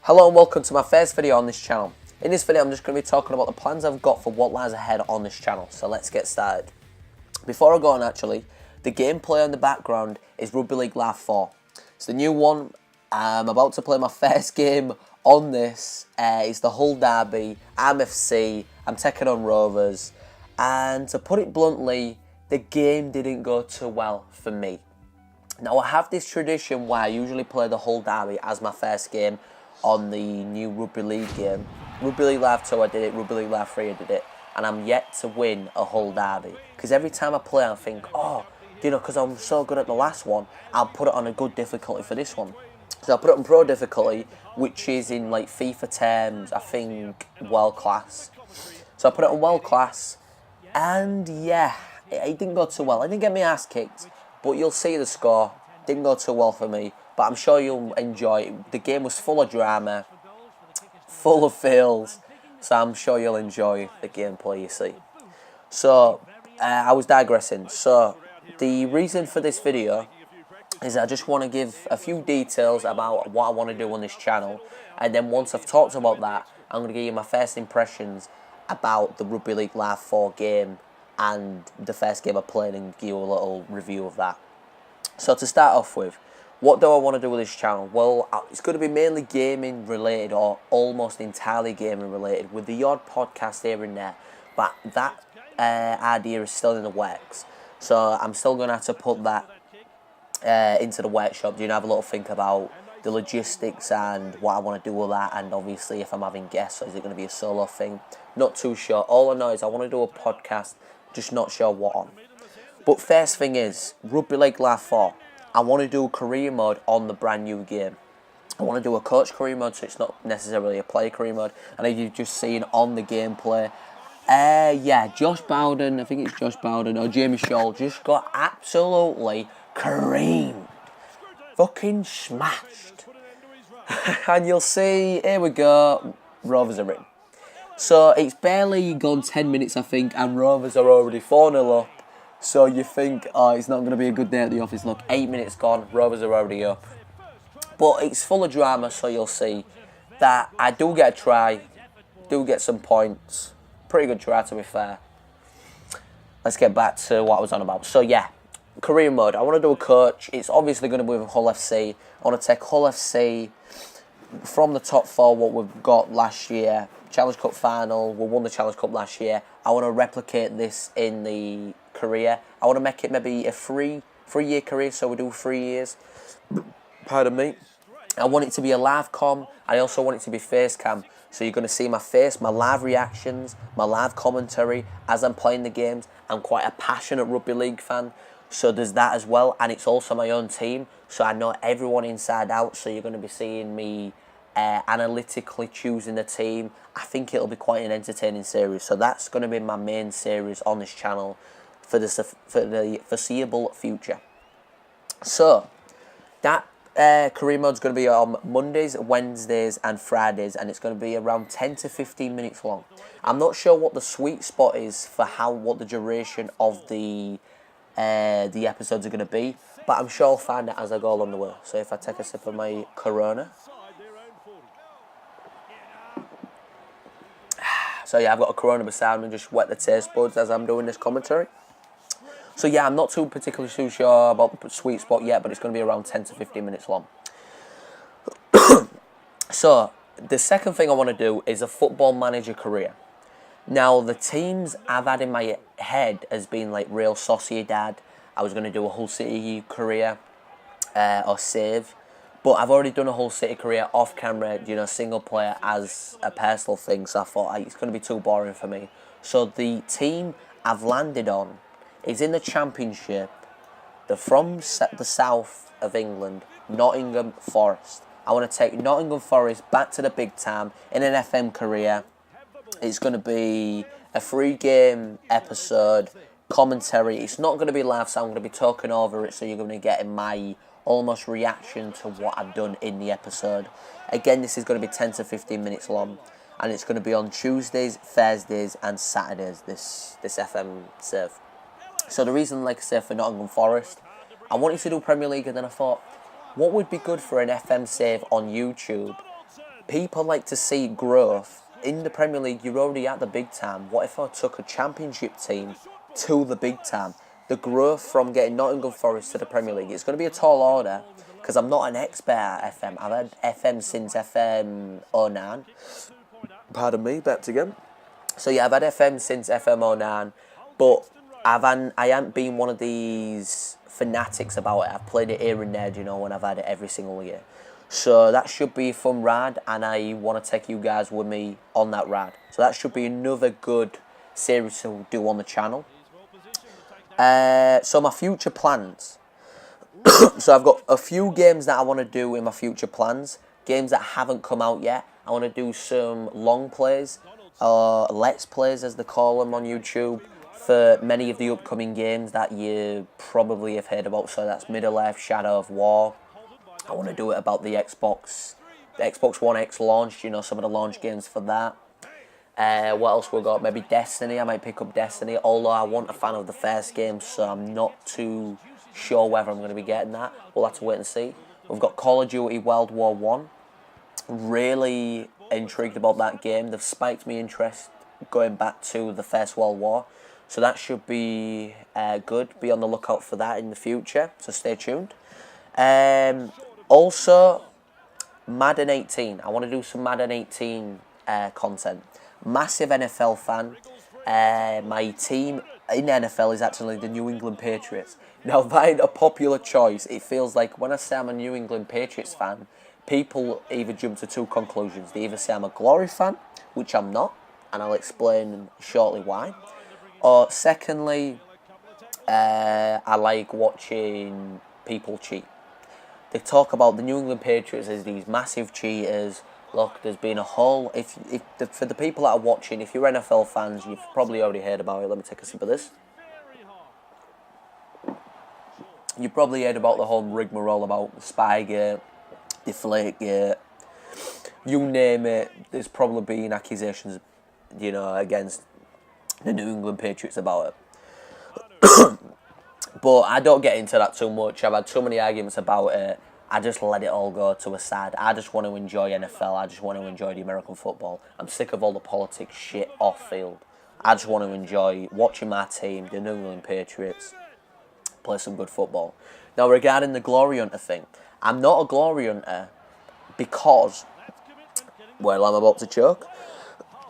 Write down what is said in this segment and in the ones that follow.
Hello and welcome to my first video on this channel. In this video I'm just going to be talking about the plans I've got for what lies ahead on this channel, so let's get started. Before I go on actually, the gameplay on the background is Rugby League Live 4. It's the new one. I'm about to play my first game on this. It's the Hull Derby. I'm FC, I'm taking on Rovers, and to put it bluntly, the game didn't go too well for me. Now I have this tradition where I usually play the Hull Derby as my first game on the new Rugby League game. Rugby League Live 2 I did it, Rugby League Live 3 I did it, and I'm yet to win a Hull Derby. Because every time I play I think, oh, you know, because I'm so good at the last one, I'll put it on a good difficulty for this one. So I put it on pro difficulty, which is in like FIFA terms, I think, world class. So I put it on world class, and yeah, it didn't go too well. I didn't get my ass kicked, but you'll see the score. Didn't go too well for me, but I'm sure you'll enjoy it. The game was full of drama, full of fails, so I'm sure you'll enjoy the gameplay you see. So, I was digressing. So, the reason for this video is I just want to give a few details about what I want to do on this channel, and then once I've talked about that, I'm going to give you my first impressions about the Rugby League Live 4 game and the first game I played, and give you a little review of that. So to start off with, what do I want to do with this channel? Well, it's going to be mainly gaming related, or almost entirely gaming related, with the odd podcast here and there, but that idea is still in the works. So I'm still going to have to put that into the workshop, have a little think about the logistics and what I want to do with that, and obviously if I'm having guests, or is it going to be a solo thing? Not too sure. All I know is I want to do a podcast, just not sure what on. But first thing is, Rugby League Live 4. I want to do a career mode on the brand new game. I want to do a coach career mode, so it's not necessarily a player career mode. And as you've just seen on the gameplay, yeah, Josh Bowden, I think it's Josh Bowden, or Jamie Scholl, just got absolutely creamed. Fucking smashed. And you'll see, here we go, Rovers are in. So it's barely gone 10 minutes, I think, and Rovers are already 4-0 up. So you think, oh, it's not going to be a good day at the office. Look, 8 minutes gone, Rovers are already up. But it's full of drama, so you'll see that I do get a try, do get some points. Pretty good try, to be fair. Let's get back to what I was on about. So yeah, career mode. I want to do a coach. It's obviously going to be with Hull FC. I want to take Hull FC from the top four, what we've got last year. Challenge Cup final, we won the Challenge Cup last year. I want to replicate this in the career. I want to make it maybe a three-year career, so we do 3 years. Pardon me. I want it to be a live com. I also want it to be face cam. So you're going to see my face, my live reactions, my live commentary as I'm playing the games. I'm quite a passionate rugby league fan, so there's that as well. And it's also my own team, so I know everyone inside out. So you're going to be seeing me analytically choosing the team. I think it'll be quite an entertaining series. So that's going to be my main series on this channel for the foreseeable future. So that career mode is going to be on Mondays, Wednesdays and Fridays, and it's going to be around 10 to 15 minutes long. I'm not sure what the sweet spot is for what the duration of the episodes are going to be, but I'm sure I'll find out as I go along the way. So if I take a sip of my Corona. So yeah, I've got a Corona beside me, just wet the taste buds as I'm doing this commentary. So yeah, I'm not particularly too sure about the sweet spot yet, but it's going to be around 10 to 15 minutes long. So, the second thing I want to do is a football manager career. Now, the teams I've had in my head has been like Real Sociedad. I was going to do a Hull City career, or save. But I've already done a Hull City career off camera, single player as a personal thing. So I thought it's going to be too boring for me. So the team I've landed on is in the Championship. They're from the south of England, Nottingham Forest. I want to take Nottingham Forest back to the big time in an FM career. It's going to be a 3-game episode, commentary. It's not going to be live, so I'm going to be talking over it, so you're going to get my almost reaction to what I've done in the episode. Again, this is going to be 10 to 15 minutes long, and it's going to be on Tuesdays, Thursdays and Saturdays, this FM serve. So the reason, like I said, for Nottingham Forest, I wanted to do Premier League, and then I thought, what would be good for an FM save on YouTube people like to see growth. In the Premier League, you're already at the big time. What if I took a Championship team to the big time? The growth from getting Nottingham Forest to the Premier League, it's going to be a tall order, because I'm not an expert at FM. I've had FM since FM 09. Pardon me, back again. So yeah, I've had FM since FM 09, but I haven't been one of these fanatics about it. I've played it here and there, you know, and I've had it every single year. So that should be a fun ride, and I want to take you guys with me on that ride. So that should be another good series to do on the channel. So my future plans. So I've got a few games that I want to do in my future plans. Games that haven't come out yet. I want to do some long plays, let's plays as they call them on YouTube, for many of the upcoming games that you probably have heard about. So that's Middle-earth, Shadow of War. I want to do it about the Xbox One X launch, you know, some of the launch games for that. What else we got? Maybe Destiny. I might pick up Destiny, although I wasn't a fan of the first game, so I'm not too sure whether I'm going to be getting that. We'll have to wait and see. We've got Call of Duty World War 1. Really intrigued about that game. They've spiked me interest going back to the First World War. So that should be good. Be on the lookout for that in the future, so stay tuned. Also, Madden 18. I want to do some Madden 18 content. Massive NFL fan. My team in NFL is actually the New England Patriots. Now, that ain't a popular choice. It feels like when I say I'm a New England Patriots fan, people either jump to two conclusions. They either say I'm a Glory fan, which I'm not, and I'll explain shortly why. Or secondly, I like watching people cheat. They talk about the New England Patriots as these massive cheaters. Look, there's been a whole... For the people that are watching, if you're NFL fans, you've probably already heard about it. Let me take a sip of this. You've probably heard about the whole rigmarole about Spygate, Deflategate, you name it. There's probably been accusations, you know, against the New England Patriots about it. But I don't get into that too much. I've had too many arguments about it. I just let it all go to a side. I just want to enjoy NFL. I just want to enjoy the American football. I'm sick of all the politics shit off field. I just want to enjoy watching my team, the New England Patriots, play some good football. Now, regarding the Glory Hunter thing, I'm not a Glory Hunter because, well, I'm about to choke.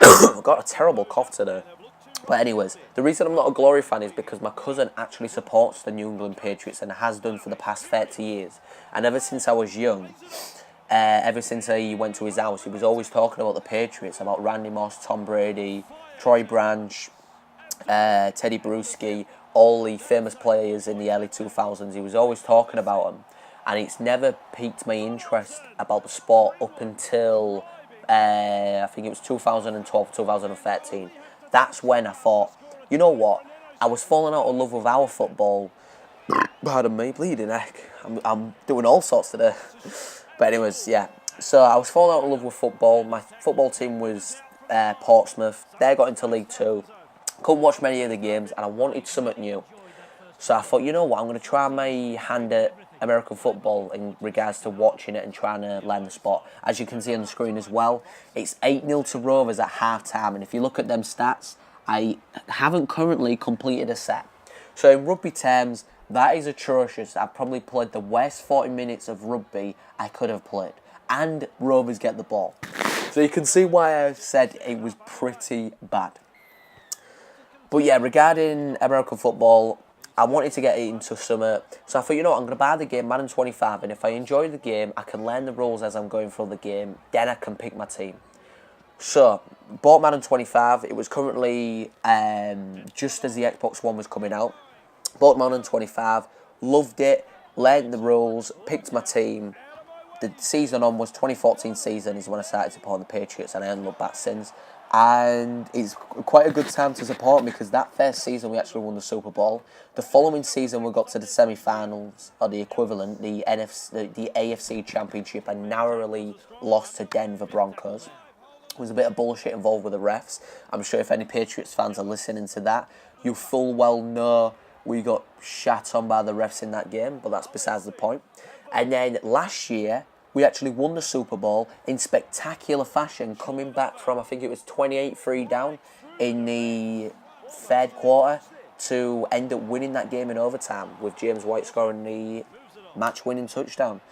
I've got a terrible cough today. But anyways, the reason I'm not a Glory fan is because my cousin actually supports the New England Patriots and has done for the past 30 years. And ever since I was young, ever since he went to his house, he was always talking about the Patriots, about Randy Moss, Tom Brady, Troy Branch, Teddy Bruschi, all the famous players in the early 2000s. He was always talking about them. And it's never piqued my interest about the sport up until, I think it was 2012, 2013. That's when I thought, you know what, I was falling out of love with our football. Pardon me, bleeding heck. I'm doing all sorts today. But anyways, yeah. So I was falling out of love with football. My football team was Portsmouth. They got into League 2. Couldn't watch many of the games, and I wanted something new. So I thought, you know what, I'm going to try my hand at American football in regards to watching it and trying to learn the sport. As you can see on the screen as well, it's 8-0 to Rovers at half-time. And if you look at them stats, I haven't currently completed a set. So in rugby terms, that is atrocious. I've probably played the worst 40 minutes of rugby I could have played. And Rovers get the ball. So you can see why I said it was pretty bad. But yeah, regarding American football, I wanted to get into summer, so I thought, you know what, I'm going to buy the game, Madden 25, and if I enjoy the game, I can learn the rules as I'm going through the game, then I can pick my team. So, bought Madden 25, it was currently just as the Xbox One was coming out. Bought Madden 25, loved it, learned the rules, picked my team. The season on was 2014 season is when I started supporting the Patriots, and I haven't looked back since. And it's quite a good time to support me because that first season we actually won the Super Bowl. The following season we got to the semi-finals, or the equivalent, the AFC Championship, and narrowly lost to Denver Broncos. There was a bit of bullshit involved with the refs. I'm sure if any Patriots fans are listening to that, you full well know we got shat on by the refs in that game, but that's besides the point. And then last year, we actually won the Super Bowl in spectacular fashion, coming back from, I think it was 28-3 down in the third quarter to end up winning that game in overtime with James White scoring the match-winning touchdown.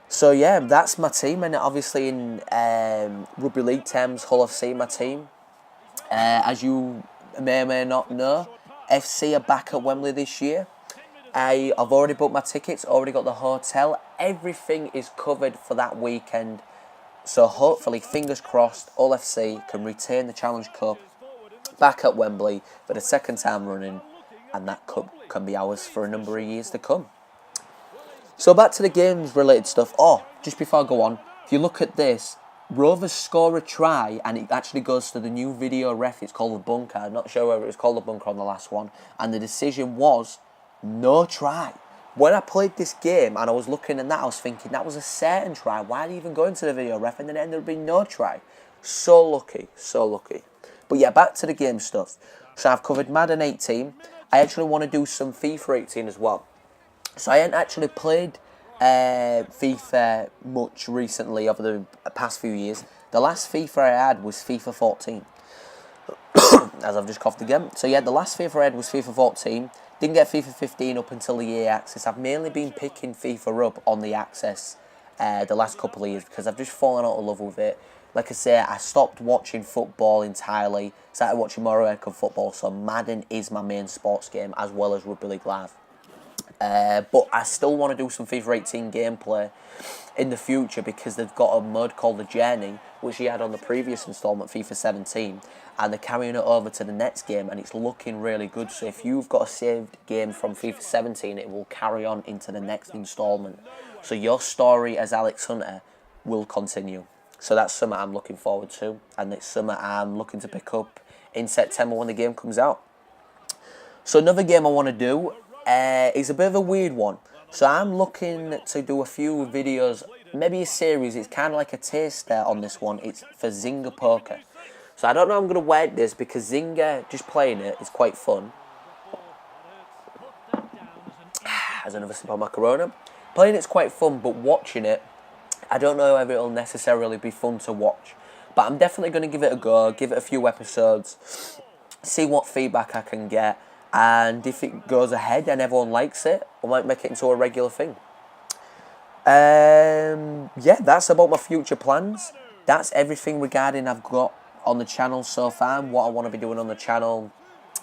So yeah, that's my team, and obviously in rugby league terms, Hull FC my team. As you may or may not know, FC are back at Wembley this year. I've already booked my tickets, already got the hotel. Everything is covered for that weekend. So hopefully, fingers crossed, Hull FC can retain the Challenge Cup back at Wembley for the second time running, and that cup can be ours for a number of years to come. So back to the games related stuff. Oh, just before I go on, if you look at this, Rovers score a try and it actually goes to the new video ref. It's called the bunker. I'm not sure whether it was called the bunker on the last one. And the decision was no try. When I played this game and I was looking at that, I was thinking that was a certain try. Why did he even go into the video ref? And then it ended up being no try. So lucky, so lucky. But yeah, back to the game stuff. So I've covered Madden 18. I actually want to do some FIFA 18 as well. So I hadn't actually played FIFA much recently over the past few years. The last FIFA I had was FIFA 14. As I've just coughed again. So yeah, the last FIFA I had was FIFA 14. Didn't get FIFA 15 up until the EA Access. I've mainly been picking FIFA up on the Access the last couple of years because I've just fallen out of love with it. Like I say, I stopped watching football entirely. Started watching more American football. So Madden is my main sports game as well as Rugby League Live. But I still want to do some FIFA 18 gameplay in the future because they've got a mode called The Journey, which you had on the previous installment, FIFA 17, and they're carrying it over to the next game, and it's looking really good. So if you've got a saved game from FIFA 17, it will carry on into the next installment. So your story as Alex Hunter will continue. So that's something I'm looking forward to, and it's something I'm looking to pick up in September when the game comes out. So another game I want to do is a bit of a weird one. So I'm looking to do a few videos, maybe a series. It's kind of like a taster on this one. It's for Zynga Poker. So I don't know how I'm going to word this because Zynga, just playing it, is quite fun. As another sip of my Corona. Playing it's quite fun, but watching it, I don't know whether it'll necessarily be fun to watch. But I'm definitely going to give it a go, give it a few episodes, see what feedback I can get. And if it goes ahead and everyone likes it, I might make it into a regular thing. Yeah, that's about my future plans. That's everything regarding I've got on the channel so far and what I want to be doing on the channel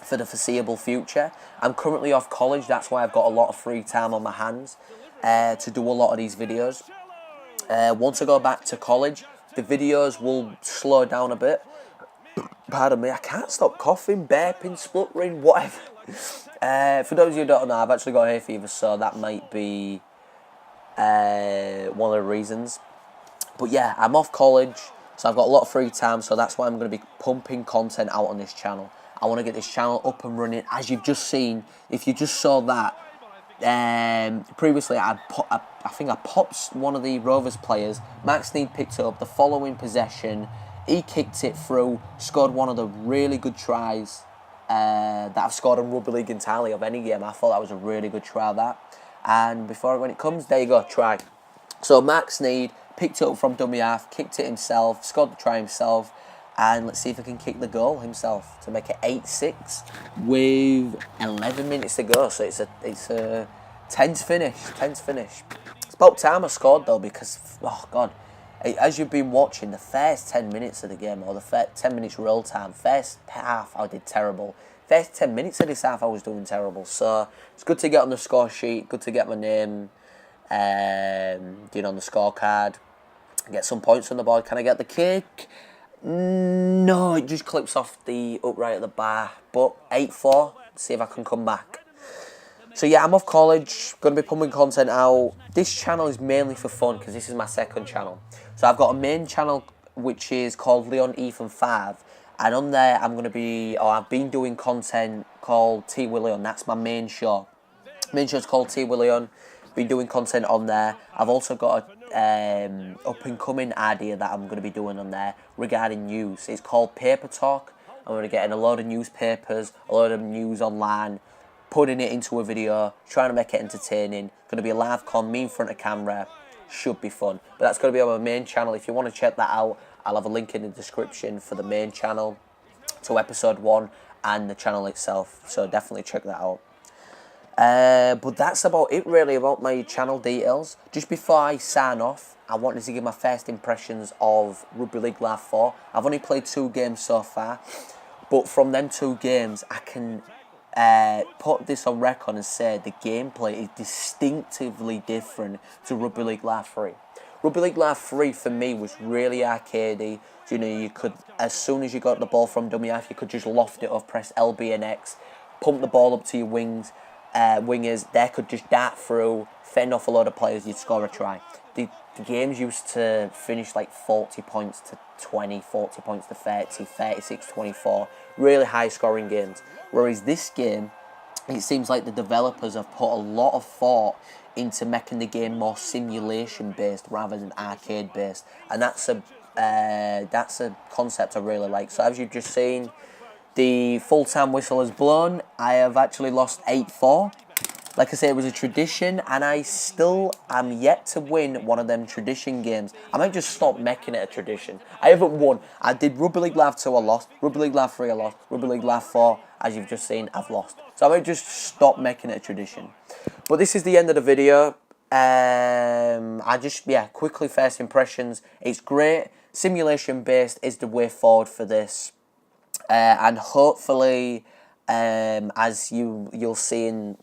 for the foreseeable future. I'm currently off college, that's why I've got a lot of free time on my hands to do a lot of these videos. Once I go back to college, the videos will slow down a bit. Pardon me, I can't stop coughing, burping, spluttering, whatever. For those of you who don't know, I've actually got hay fever, so that might be one of the reasons. But yeah, I'm off college, so I've got a lot of free time, so that's why I'm going to be pumping content out on this channel. I want to get this channel up and running. As you've just seen, if you just saw that, previously I think I popped one of the Rovers players. Max Need picked it up the following possession. He kicked it through, scored one of the really good tries that I've scored in Rugby League entirely of any game. I thought that was a really good try, that. And when it comes, there you go, try. So Max Need picked it up from dummy half, kicked it himself, scored the try himself, and let's see if he can kick the goal himself to make it 8-6 with 11 minutes to go. So it's a tense finish, It's about time I scored though because, oh God, as you've been watching, the first 10 minutes of the game, or the first 10 minutes real time, first half I did terrible. First 10 minutes of this half I was doing terrible. So it's good to get on the score sheet, good to get my name on the scorecard, get some points on the board. Can I get the kick? No, it just clips off the upright at the bar. But 8-4, see if I can come back. So yeah, I'm off college, going to be pumping content out. This channel is mainly for fun because this is my second channel. So I've got a main channel which is called Leon Ethan 5. And on there I've been doing content called TiDYBOY. That's my main show. Main show's called TiDYBOY. Been doing content on there. I've also got a up and coming idea that I'm going to be doing on there regarding news. It's called Paper Talk. I'm going to get in a load of newspapers, a load of news online, putting it into a video, trying to make it entertaining. Going to be a live con, me in front of camera, should be fun. But that's going to be on my main channel. If you want to check that out, I'll have a link in the description for the main channel to episode 1 and the channel itself. So definitely check that out. But that's about it really about my channel details. Just before I sign off, I wanted to give my first impressions of Rugby League Live 4. I've only played 2 games so far, but from them 2 games, I can put this on record and say the gameplay is distinctively different to Rugby League Live 3. Rugby League Live 3 for me was really arcadey. You know, you could, as soon as you got the ball from dummy half, you could just loft it off, press LB and X, pump the ball up to your wingers, they could just dart through, fend off a load of players, you'd score a try. The games used to finish like 40 points to 20, 40 points to 30, 36, 24, really high scoring games. Whereas this game, it seems like the developers have put a lot of thought into making the game more simulation based rather than arcade based, and that's a concept I really like. So as you've just seen, the full-time whistle has blown. I have actually lost 8-4. Like I say, it was a tradition, and I still am yet to win one of them tradition games. I might just stop making it a tradition. I haven't won. I did Rugby League Live 2, I lost. Rugby League Live 3, I lost. Rugby League Live 4, as you've just seen, I've lost. So I might just stop making it a tradition. But this is the end of the video. Quickly first impressions. It's great. Simulation based is the way forward for this. And hopefully, as you'll see in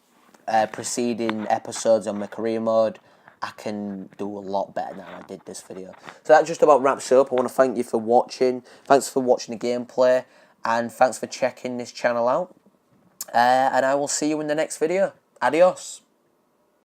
preceding episodes on my career mode, I can do a lot better than I did this video. So that just about wraps up. I want to thank you for watching. Thanks for watching the gameplay, and thanks for checking this channel out. And I will see you in the next video. Adios.